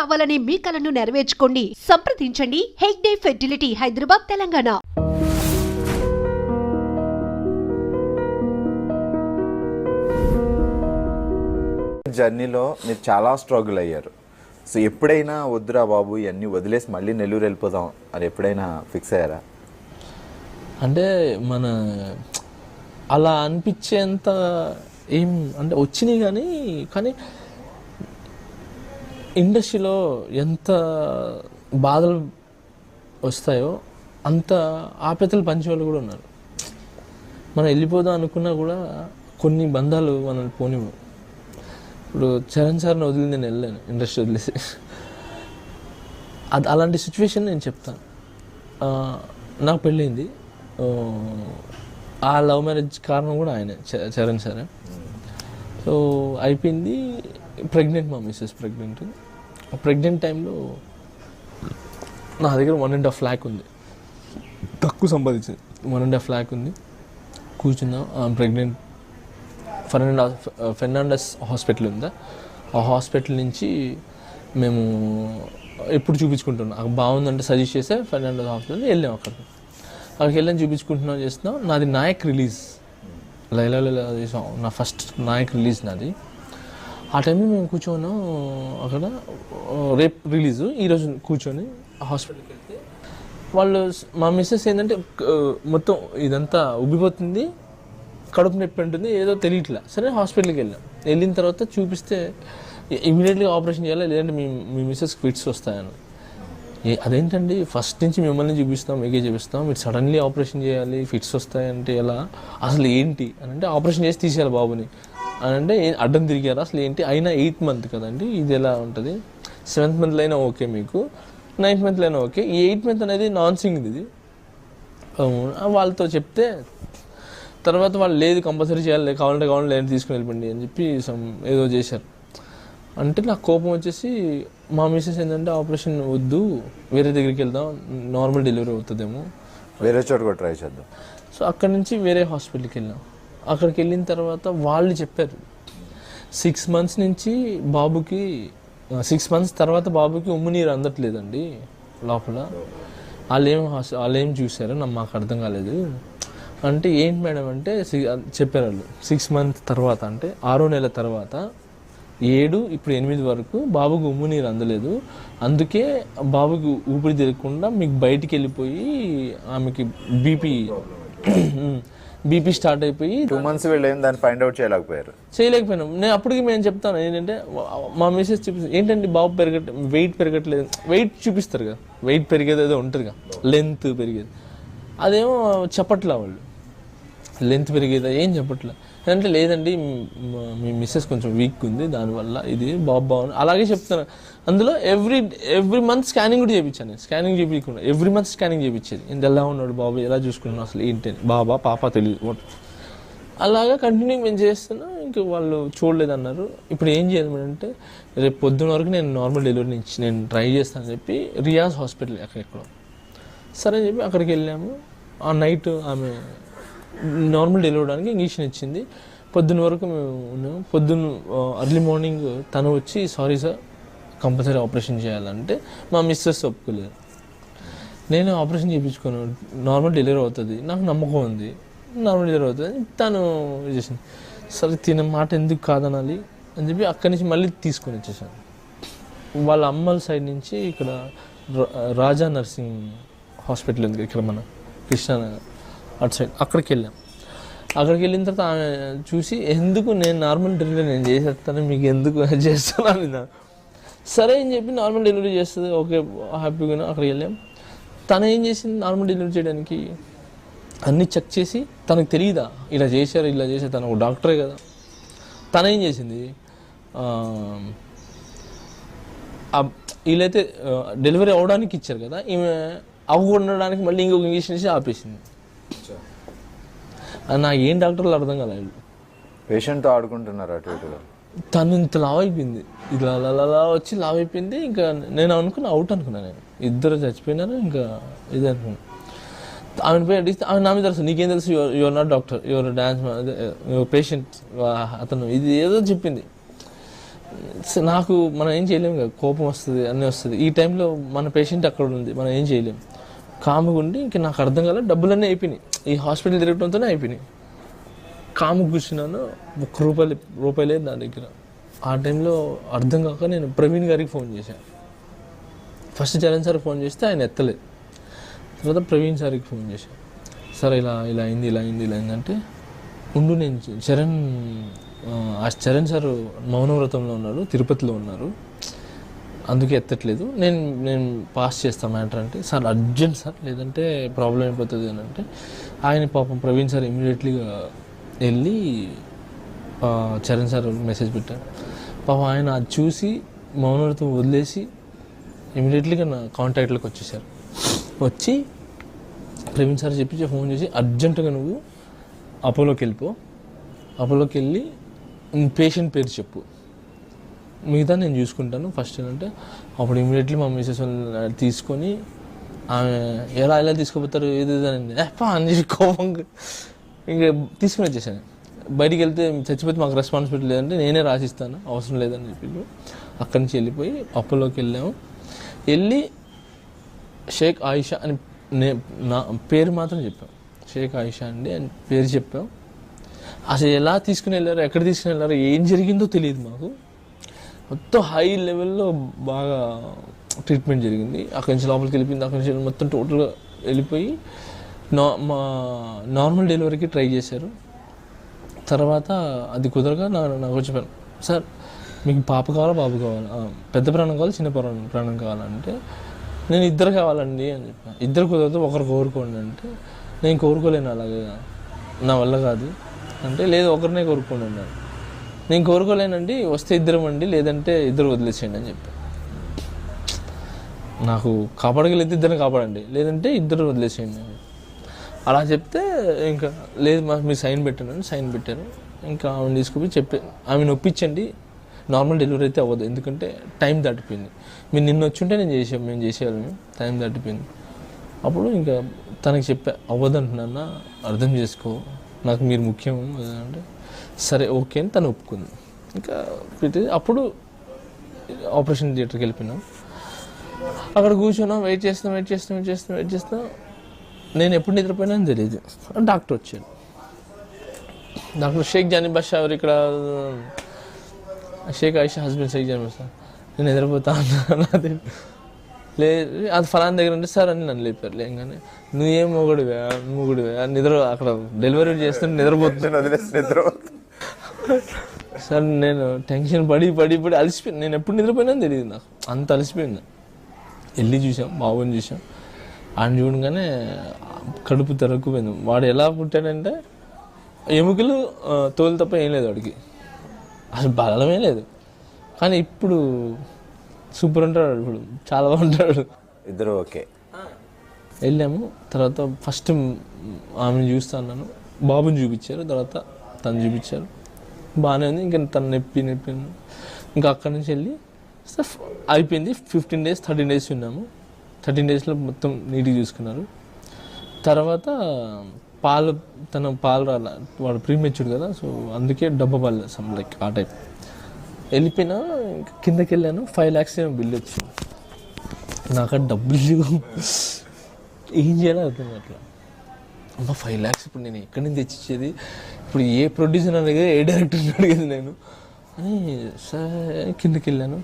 కావాలనే మీ కలను నెరవేర్చుకోండి. సంప్రదించండి హెగ్డే ఫెర్టిలిటీ, హైదరాబాద్, తెలంగాణ. జర్నీలో మీరు చాలా స్ట్రగుల్ అయ్యారు. సో ఎప్పుడైనా వద్దురా బాబు ఇవన్నీ వదిలేసి మళ్ళీ నెల్లూరు వెళ్ళిపోదాం అని ఎప్పుడైనా ఫిక్స్ అయ్యారా? అంటే మన అలా అనిపించేంత ఏం అంటే వచ్చినాయి కానీ ఇండస్ట్రీలో ఎంత బాధలు వస్తాయో అంత ఆప్యాయతలు పంచేవాళ్ళు కూడా ఉన్నారు. మనం వెళ్ళిపోదాం అనుకున్నా కూడా కొన్ని బంధాలు మనల్ని పోనివ్వవు. ఇప్పుడు చరణ్ సార్ని వదిలి నేను వెళ్ళాను, ఇండస్ట్రీ వదిలేసి. అలాంటి సిచ్యువేషన్ నేను చెప్తాను. నాకు పెళ్ళింది, ఆ లవ్ మ్యారేజ్ కారణం కూడా ఆయనే, చరణ్ సారే. సో అయిపోయింది, ప్రెగ్నెంట్, మా మిస్సెస్ ప్రెగ్నెంట్ టైంలో నా దగ్గర 1.5 lakh ఉంది, తక్కువ సంపాదించింది. 1.5 lakh ఉంది, కూర్చున్నాం. ప్రెగ్నెంట్, ఫెర్నాండస్ హాస్పిటల్ ఉందా, ఆ హాస్పిటల్ నుంచి మేము ఎప్పుడు చూపించుకుంటున్నాం, బాగుందంటే సజెస్ట్ చేస్తే ఫెర్నాండస్ హాస్పిటల్ వెళ్ళాం. అక్కడికి వెళ్ళాం, చూపించుకుంటున్నాం, చేస్తున్నాం. నాది నాయక్ రిలీజ్, లైలా చేసాం, నా ఫస్ట్ నాయక్ రిలీజ్ నాది. ఆ టైంలో మేము కూర్చోన్నాం అక్కడ, రేపు రిలీజు, ఈరోజు కూర్చొని హాస్పిటల్కి వెళ్తే వాళ్ళు, మా మిస్సెస్ ఏంటంటే మొత్తం ఇదంతా ఉబ్బిపోతుంది, కడుపు నొప్పి ఉంటుంది, ఏదో తెలియట్లా. సరే హాస్పిటల్కి వెళ్ళిన తర్వాత చూపిస్తే ఇమీడియట్గా ఆపరేషన్ చేయాలి, లేదంటే మీ మిస్సెస్ ఫిట్స్ వస్తాయని. అదేంటండి, ఫస్ట్ నుంచి మిమ్మల్ని చూపిస్తాం, మీకే చూపిస్తాం, మీరు సడన్లీ ఆపరేషన్ చేయాలి, ఫిట్స్ వస్తాయంటే ఎలా, అసలు ఏంటి అని అంటే, ఆపరేషన్ చేసి తీసేయాలి బాబుని అని అంటే, అడ్డం తిరిగారు, అసలు ఏంటి, అయినా 8th month కదండి, ఇది ఎలా ఉంటుంది, 7th month అయినా ఓకే, మీకు 9th month అయినా ఓకే, ఈ 8th month అనేది నాన్ సింగ్ ఇది. వాళ్ళతో చెప్తే తర్వాత వాళ్ళు లేదు కంపల్సరీ చేయాలి, కావాలంటే లేదంటే తీసుకుని వెళ్ళిపోండి అని చెప్పి ఏదో చేశారు. అంటే నాకు కోపం వచ్చేసి, మా మిస్సెస్ ఏంటంటే ఆపరేషన్ వద్దు, వేరే దగ్గరికి వెళ్దాం, నార్మల్ డెలివరీ అవుతుందేమో, వేరే చోట కూడా ట్రై చేద్దాం. సో అక్కడి నుంచి వేరే హాస్పిటల్కి వెళ్ళాం. అక్కడికి వెళ్ళిన తర్వాత వాళ్ళు చెప్పారు 6 months నుంచి బాబుకి, 6 months తర్వాత బాబుకి ఉమ్ము నీరు అందట్లేదండి లోపల. వాళ్ళేం చూసారో మాకు అర్థం కాలేదు. అంటే ఏంటి మేడం అంటే చెప్పారు వాళ్ళు, 6 months తర్వాత అంటే 6వ నెల తర్వాత 7, ఇప్పుడు 8 వరకు బాబుకి ఉమ్ము నీరు అందలేదు, అందుకే బాబుకి ఊపిరి తిరగకుండా మీకు బయటికి వెళ్ళిపోయి ఆమెకి బీపీ స్టార్ట్ అయిపోయి 2 months వెళ్ళేది, దాన్ని ఫైండ్ అవుట్ చేయలేకపోయినాం. నేను అప్పటికి మేము చెప్తాను ఏంటంటే, మా మిసెస్ చూపిస్తాను ఏంటంటే బాబు వెయిట్ పెరగట్లేదు, వెయిట్ చూపిస్తారు కదా, వెయిట్ పెరిగేది ఏదో ఉంటుంది కదా, లెంత్ పెరిగేది, అదేమో చెప్పట్లా వాళ్ళు, లెంత్ పెరిగేదా ఏం చెప్పట్లా. అంటే లేదండి మీ మిస్సెస్ కొంచెం వీక్ ఉంది, దానివల్ల ఇది బాబు అలాగే చెప్తాను. అందులో ఎవ్రీ మంత్ స్కానింగ్ కూడా చేయించాను. స్కానింగ్ చేయించకుండా ఎవ్రీ మంత్ స్కానింగ్ చేయించేది, ఇంత ఎలా ఉన్నాడు బాబు, ఎలా చూసుకున్నాను, అసలు ఏంటి బాబా పాప తెలియదు. అలాగా కంటిన్యూ మేము చేస్తున్నాం. ఇంకా వాళ్ళు చూడలేదన్నారు. ఇప్పుడు ఏం చేయాలి అంటే, రేపు పొద్దున వరకు నేను నార్మల్ డెలివరీ నుంచి నేను ట్రై చేస్తానని చెప్పి రియాజ్ హాస్పిటల్ ఎక్కడెక్కడో సరే అని చెప్పి అక్కడికి వెళ్ళాము. ఆ నైట్ ఆమె నార్మల్ డెలివరీ అవడానికి ఇంజక్షన్ ఇచ్చింది. పొద్దున్న వరకు మేము ఉన్నాము. పొద్దున్న అర్లీ మార్నింగ్ తను వచ్చి సారీ సార్ కంపల్సరీ ఆపరేషన్ చేయాలంటే మా మిస్సెస్ ఒప్పుకోలేదు. నేను ఆపరేషన్ చేయించుకోను, నార్మల్ డెలివరీ అవుతుంది, నాకు నమ్మకం ఉంది, నార్మల్ డెలివరీ అవుతుంది, తను చేసింది. సరే తిన మాట ఎందుకు కాదనాలి అని చెప్పి అక్కడి నుంచి మళ్ళీ తీసుకొని వచ్చేసాను. వాళ్ళ అమ్మల సైడ్ నుంచి ఇక్కడ రాజా నర్సింగ్ హాస్పిటల్ ఉంది ఇక్కడ మన కృష్ణానగర్ అటు సైడ్, అక్కడికి వెళ్ళాం. అక్కడికి వెళ్ళిన తర్వాత ఆమె చూసి ఎందుకు నేను నార్మల్ డెలివరీ నేను చేసేస్తాను, మీకు ఎందుకు చేస్తాను అని. సరే అని చెప్పి నార్మల్ డెలివరీ చేస్తుంది, ఓకే హ్యాపీగా. అక్కడికి వెళ్ళాం. తను ఏం చేసింది, నార్మల్ డెలివరీ చేయడానికి అన్నీ చెక్ చేసి, తనకు తెలియదా ఇలా చేశారు ఇలా చేశారు, తను ఒక డాక్టరే కదా. తను ఏం చేసింది, వీళ్ళైతే డెలివరీ అవ్వడానికి ఇచ్చారు కదా, ఈమె అవ్వడానికి మళ్ళీ ఇంకొక ఇంజక్షన్ ఇచ్చి ఆపేసింది. నాకు ఏం డాక్టర్లు అర్థం కాలేదు. పేషెంట్తో ఆడుకుంటున్నారు అటు ఇటుగా. తను ఇంత లావ్ అయిపోయింది, ఇలా అలా వచ్చి లావ్ అయిపోయింది. ఇంకా నేను అనుకున్నా అవుట్ అనుకున్నాను, నేను ఇద్దరు చచ్చిపోయినారు. ఇంకా ఇది అనుకున్నాను. ఆమెను పోయి అడిగితే ఆమె నా మీద తెలుసు, నీకేం తెలుసు, your not doctor, your dance patient, అతను ఇది ఏదో చెప్పింది. నాకు మనం ఏం చేయలేము కదా, కోపం వస్తుంది, అన్నీ వస్తుంది. ఈ టైంలో మన పేషెంట్ అక్కడ ఉంది, మనం ఏం చేయలేము. కాముగా ఉండి ఇంక నాకు అర్థం కాలేదు, డబ్బులన్నీ అయిపోయినాయి, ఈ హాస్పిటల్ తిరగడంతోనే అయిపోయినాయి. కాము కూర్చున్నాను, రూపాయి లేదు నా దగ్గర. ఆ టైంలో అర్థం కాక నేను ప్రవీణ్ గారికి ఫోన్ చేశాను. ఫస్ట్ చరణ్ సార్ ఫోన్ చేస్తే ఆయన ఎత్తలేదు. తర్వాత ప్రవీణ్ సార్కి ఫోన్ చేశాను. సార్ ఇలా అయిందంటే ఉండు, నేను చరణ్ సార్ మౌనవ్రతంలో ఉన్నారు, తిరుపతిలో ఉన్నారు, అందుకే ఎత్తట్లేదు, నేను పాస్ చేస్తాను మ్యాటర్ అంటే, సార్ అర్జెంట్ సార్, లేదంటే ప్రాబ్లం అయిపోతుంది అని అంటే, ఆయన పాపం ప్రవీణ్ సార్ ఇమీడియట్లీగా వెళ్ళి చరణ్ సార్ మెసేజ్ పెట్టారు. పాపం ఆయన అది చూసి మౌనవ్రతం వదిలేసి ఇమీడియట్లీగా నా కాంటాక్ట్లోకి వచ్చేసారు. వచ్చి ప్రవీణ్ సార్ చెప్పి ఫోన్ చేసి, అర్జెంటుగా నువ్వు అపోలోకి వెళ్ళిపో, అపోలోకి వెళ్ళి పేషెంట్ పేరు చెప్పు, మిగతా నేను చూసుకుంటాను ఫస్ట్ అంటే. అప్పుడు ఇమీడియట్లీ మా మిసెస్ తీసుకొని ఆమె ఎలా తీసుకుపోతారు ఏది అని కోపం ఇంకా తీసుకుని వచ్చేసాను. బయటికి వెళ్తే చచ్చిపోతే మాకు రెస్పాన్సిబిలిటీ లేదంటే నేనే రాసిస్తాను, అవసరం లేదని చెప్పి అక్కడి నుంచి వెళ్ళిపోయి అపోలోకి వెళ్ళాము. వెళ్ళి షేక్ ఆయిషా అని నా పేరు మాత్రం చెప్పాం, షేక్ ఆయిషా అండి అని పేరు చెప్పాం. అసలు ఎలా తీసుకుని వెళ్ళారో, ఎక్కడ తీసుకుని వెళ్ళారో, ఏం జరిగిందో తెలియదు మాకు. మొత్తం హై లెవెల్లో బాగా ట్రీట్మెంట్ జరిగింది. అక్కడి నుంచి లోపలికి వెళ్ళిపోయింది, అక్కడి నుంచి మొత్తం టోటల్గా వెళ్ళిపోయి మా నార్మల్ డెలివరీకి ట్రై చేశారు. తర్వాత అది కుదరగా నాకు చెప్పాను, సార్ మీకు పాప కావాలా బాబు కావాలా, పెద్ద ప్రాణం కావాలి చిన్న ప్రాణం కావాలంటే, నేను ఇద్దరు కావాలండి అని చెప్పాను. ఇద్దరు కుదరదు, ఒకరు కోరుకోండి అంటే, నేను కోరుకోలేను, అలాగే నా వల్ల కాదు అంటే, లేదు ఒకరినే కోరుకోండి అన్నారు. నేను కోరుకోలేనండి, వస్తే ఇద్దరం అండి, లేదంటే ఇద్దరు వదిలేసేయండి అని చెప్పాను. నాకు కాపాడగలిగితే ఇద్దరిని కాపాడండి, లేదంటే ఇద్దరు వదిలేసేయండి అని అలా చెప్తే, ఇంకా లేదు మీరు సైన్ పెట్టాను, సైన్ పెట్టారు. ఇంకా ఆమెను తీసుకుపోయి ఆమెను ఒప్పించండి, నార్మల్ డెలివరీ అయితే అవ్వదు, ఎందుకంటే టైం దాటిపోయింది, మీరు నిన్న వచ్చుంటే మేము చేసేవాళ్ళం, టైం దాటిపోయింది. అప్పుడు ఇంకా తనకి చెప్పా, అవ్వదంటున్నా, అర్థం చేసుకో, నాకు మీరు ముఖ్యం అంటే, సరే ఓకే అని తను ఒప్పుకుంది. ఇంకా అప్పుడు ఆపరేషన్ థియేటర్కి వెళ్ళిపోయినాం. అక్కడ కూర్చున్నాం, వెయిట్ చేస్తాం. నేను ఎప్పుడు నిద్రపోయినా తెలియదు. డాక్టర్ వచ్చాడు, డాక్టర్ షేక్ జానీ బాషా ఎవరు ఇక్కడ, షేక్ ఆయిషా హస్బెండ్ షేక్ జానీ బాషా. నేను నిద్రపోతా అన్నది, లేదు అది ఫలానా దగ్గర ఉంటే సార్ అని నన్ను లేపారు. లేగానే నువ్వేం మొగుడివే నిద్ర, అక్కడ డెలివరీ చేస్తుంటే నిద్రపోతుంది సార్. నేను టెన్షన్ పడి అలసిపోయింది, నేను ఎప్పుడు నిద్రపోయినా తెలియదు నాకు, అంత అలసిపోయింది. వెళ్ళి చూసాం, బాబుని చూసాం. ఆయన చూడగానే కడుపు తెరక్కుపోయింది. వాడు ఎలా పుట్టాడంటే ఎముకలు తోలు తప్ప ఏం లేదు వాడికి, అసలు బలమే లేదు. కానీ ఇప్పుడు సూపర్ ఉంటాడు, ఇప్పుడు చాలా బాగుంటాడు. ఇద్దరు ఓకే. వెళ్ళాము. తర్వాత ఫస్ట్ ఆమెను చూస్తా అన్నాను, బాబుని చూపించారు, తర్వాత తను చూపించారు, బాగానే ఉంది. ఇంకా తను నొప్పి ఇంకా అక్కడి నుంచి వెళ్ళి అయిపోయింది. 15 days 13 days ఉన్నాము. 13 daysలో మొత్తం నీట్గా చూసుకున్నారు. తర్వాత పాలు రాల, వాడు ప్రీమెచ్యూర్డ్ కదా, సో అందుకే డబ్బా పాలు లైక్ ఆ టైప్. వెళ్ళిపోయినా కిందకి వెళ్ళాను, 5 lakhs బిల్ వచ్చింది. నాకు డబ్బులు ఏం చేయాలో అర్థం అట్లా. అమ్మ 5 lakhs ఇప్పుడు నేను ఎక్కడి నుంచి తెచ్చిచ్చేది, ఇప్పుడు ఏ ప్రొడ్యూసర్ అడిగేది, ఏ డైరెక్టర్ని అడిగేది నేను అని. సరే కిందకి వెళ్ళాను,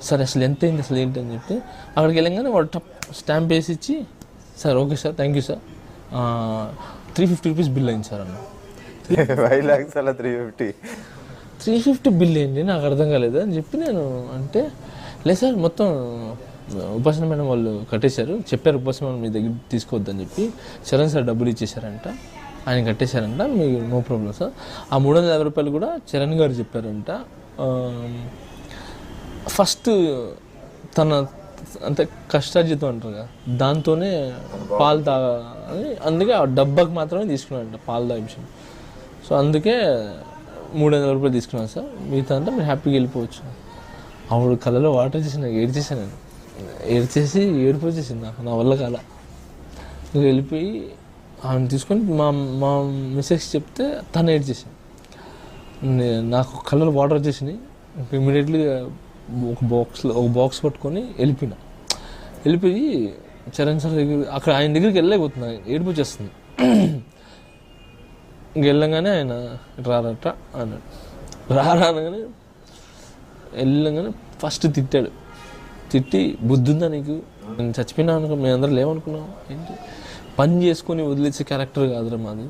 సరే అసలు ఎంత అయింది అసలు ఏంటి అని చెప్తే, అక్కడికి వెళ్ళగానే వాడు స్టాంప్ వేసి ఇచ్చి, sir okay sir thank you sir, 350 rupees bill అయింది సార్ అన్న. 5 lakhs అలా 350 బిల్ ఏంటి నాకు అర్థం కాలేదు అని చెప్పి నేను అంటే, లేదు సార్ మొత్తం ఉపాసన మేడం వాళ్ళు కట్టేశారు, చెప్పారు ఉపాసన మేడం మీ దగ్గర తీసుకోవద్దని చెప్పి, చరణ్ సార్ డబ్బులు ఇచ్చేసారంట, ఆయన కట్టేశారంట, మీకు నో ప్రాబ్లం సార్. ఆ 350 రూపాయలు కూడా చరణ్ గారు చెప్పారంట. ఫస్ట్ తన అంటే కష్టార్జితం అంటారు కదా, దాంతోనే పాలు తాగాలని, అందుకే ఆ డబ్బాకి మాత్రమే తీసుకున్నాడంట పాలు తాగే విషయం. సో అందుకే 300 రూపాయలు తీసుకున్నాను సార్, మిగతా అంతా మీరు హ్యాపీగా వెళ్ళిపోవచ్చు. ఆవిడ కళ్ళలో వాటర్ చేసి నాకు ఏడ్చేసాను, నేను ఏడ్చేసి ఏడుపు వచ్చేసింది నాకు, నా వల్ల కాల. ఇంకా వెళ్ళిపోయి ఆమెను తీసుకొని మా మిస్సెస్ చెప్తే తను ఏడ్చేసాను, నాకు కళ్ళలో వాటర్ వచ్చేసినాయి. ఇమీడియట్లీ ఒక బాక్స్ పట్టుకొని వెళ్ళిపోయి చరణ్ సార్ దగ్గర అక్కడ ఆయన దగ్గరికి వెళ్ళలేకపోతున్నా, ఏడుపు వచ్చేస్తుంది. ఇంక వెళ్ళంగానే ఆయన రారట అన్నాడు. అనగానే వెళ్ళంగానే ఫస్ట్ తిట్టాడు. తిట్టి బుద్ధి ఉందా నీకు, నేను చచ్చిపోయినా అనుకో, మేము అందరూ లేవనుకున్నాం, ఏంటి పని చేసుకొని వదిలేసే క్యారెక్టర్ కాదురా మాది.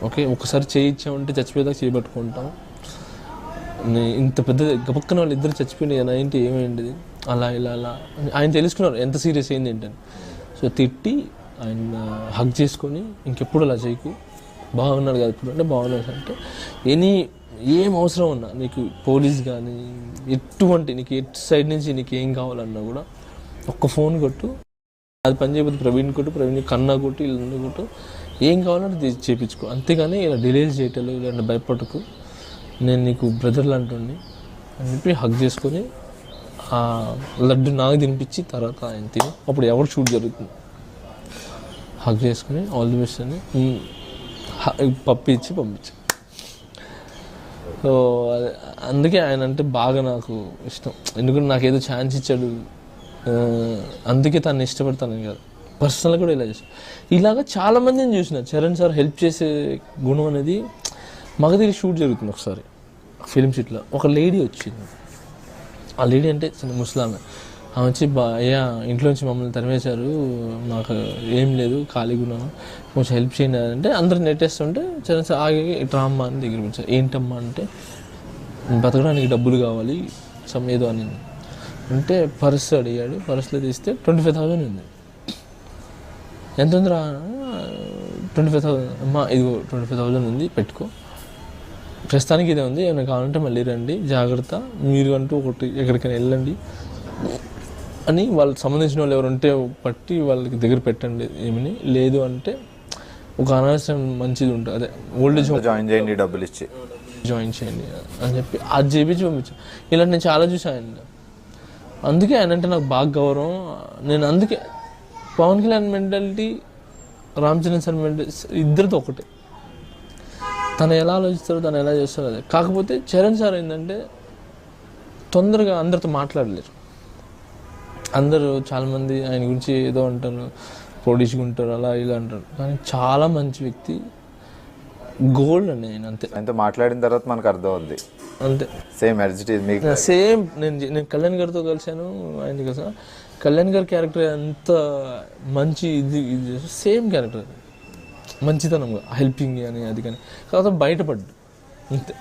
ఓకే, ఒకసారి చేయించామంటే చచ్చిపోయేదాకా చేయబట్టుకుంటాం. ఇంత పెద్ద గబక్కన వాళ్ళు ఇద్దరు చచ్చిపోయినాయి ఏంటి, ఏమైంది, అలా ఆయన తెలుసుకున్నారు ఎంత సీరియస్ అయింది ఏంటని. సో తిట్టి ఆయన హగ్ చేసుకొని ఇంకెప్పుడు అలా చేయకు, బాగున్నాడు కదా ఇప్పుడు అంటే బాగున్నాడు అంటే ఏం అవసరం ఉన్నా నీకు పోలీస్ కానీ ఎటువంటి నీకు ఎటు సైడ్ నుంచి నీకు ఏం కావాలన్నా కూడా ఒక్క ఫోన్ కొట్టు, అది పని చేయకపోతే ప్రవీణ్ కన్నా కొట్టు, ఇల్లు కొట్టు, ఏం కావాలంటే చేయించుకో, అంతేగాని ఇలా డిలేస్ చేయటం ఇలాంటి భయపడకు, నేను నీకు బ్రదర్ లాంటి అని చెప్పి హగ్ చేసుకొని ఆ లడ్డు నాకు తినిపించి తర్వాత ఆయన తిని అప్పుడు ఎవరు షూట్ జరుగుతుంది హగ్ చేసుకుని ఆల్ ది బెస్ట్ అని పంపించి సో అందుకే ఆయన అంటే బాగా నాకు ఇష్టం. ఎందుకంటే నాకు ఏదో ఛాన్స్ ఇచ్చాడు, అందుకే తను ఇష్టపడతాను కదా. పర్సనల్గా కూడా ఇలా చేస్తాను. ఇలాగా చాలామందిని చూసిన చరణ్ సార్ హెల్ప్ చేసే గుణం అనేది. మగధీర షూట్ జరుగుతుంది ఒకసారి ఫిలిం షూట్లో, ఒక లేడీ వచ్చింది. ఆ లేడీ అంటే చిన్న ముస్లామే. ఆమె వచ్చి అయ్యా ఇంట్లో నుంచి మమ్మల్ని తరిమేశారు, నాకు ఏం లేదు, ఖాళీగా ఉన్నాను, కొంచెం హెల్ప్ చేయండి అంటే అందరు నెట్టేస్తుంటే చరణ్ సార్ ఆగి డ్రామా అని దగ్గర వచ్చారు. ఏంటమ్మా అంటే బతకడానికి డబ్బులు కావాలి ఏదో అని అంటే పర్స్ అడిగాడు. పర్స్లో తీస్తే 25,000 ఉంది. ఎంత ఉందిరా? 25,000. అమ్మా ఇదిగో 25,000 ఉంది, పెట్టుకో, ప్రస్తుతానికి ఇదే ఉంది, ఏమైనా కావాలంటే మళ్ళీ రండి, జాగ్రత్త, మీరు అంటూ ఒకటి ఎక్కడికైనా వెళ్ళండి అని వాళ్ళకి సంబంధించిన వాళ్ళు ఎవరు ఉంటే పట్టి వాళ్ళకి దగ్గర పెట్టండి. ఏమని లేదు అంటే ఒక అనవసరం మంచిది ఉంటుంది, అదే ఓల్డ్ ఏజ్ జాయిన్ చేయండి, డబ్బులు ఇచ్చి జాయిన్ చేయండి అని చెప్పి అది చేపించి పంపించాను. ఇలా నేను చాలా చూసాను. అందుకే ఆయన అంటే నాకు బాగా గౌరవం. నేను అందుకే Pawan Kalyan mentality, Ram Charan sir mentality ఇద్దరితో ఒకటే. తను ఎలా ఆలోచిస్తారో తను ఎలా చేస్తారో అదే. కాకపోతే చరణ్ సార్ ఏంటంటే తొందరగా అందరితో మాట్లాడలేరు. అందరూ చాలామంది ఆయన గురించి ఏదో అంటారు, ప్రొడ్యూస్గా ఉంటారు, అలా ఇలా అంటారు, కానీ చాలా మంచి వ్యక్తి, గోల్డ్ అండి ఆయన. అంతే, ఆయనతో మాట్లాడిన తర్వాత మనకు అర్థం అవుద్ది. అంతే, సేమ్ మీకు సేమ్. నేను కళ్యాణ్ గారితో కలిసాను, ఆయన కలిసా. కళ్యాణ్ గారి క్యారెక్టర్ ఎంత మంచి ఇది సేమ్ క్యారెక్టర్, మంచితనంగా హెల్పింగ్ అని అది కానీ, కాకపోతే బయటపడ్డు అంతే.